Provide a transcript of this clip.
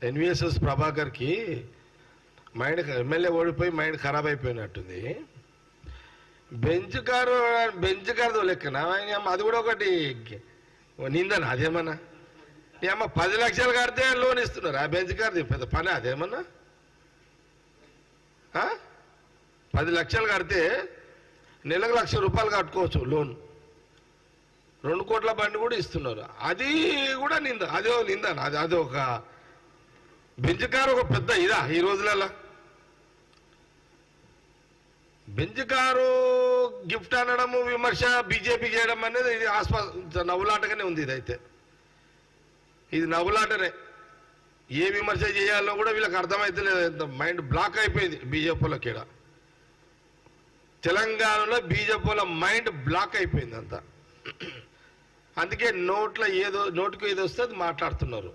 NVSS ప్రభాకర్కి mind MLA ఓడిపోయి mind ఖరాబ్ అయిపోయినట్టుంది. బెంచ్ కారు లెక్కన అది కూడా ఒకటి నిందనా అదేమన్నా? ఏమో 10 లక్షలు కడితే లోన్ ఇస్తున్నారు. ఆ బెంచ్ కారు పెద్ద పని అదేమన్నా? 10 లక్షలు కడితే నెలకు ₹1,00,000 కట్టుకోవచ్చు లోన్. 2 కోట్ల బండి కూడా ఇస్తున్నారు. అది కూడా నింద. అదే నింద. అది ఒక బెంచ్ కారు ఒక పెద్ద ఇదా ఈ రోజులలో? బెంచ్ కారు గిఫ్ట్ అనడము, విమర్శ బీజేపీ చేయడం అనేది ఇది నవ్వులాటగానే ఉంది. ఇదైతే ఇది నవ్వులాటనే. ఏ విమర్శ చేయాలో కూడా వీళ్ళకి అర్థమైతే లేదు. మైండ్ బ్లాక్ అయిపోయింది బీజేపీలోకి. తెలంగాణలో బీజేపీల మైండ్ బ్లాక్ అయిపోయింది అంతా. అందుకే నోటికి ఏదో వస్తే అది మాట్లాడుతున్నారు.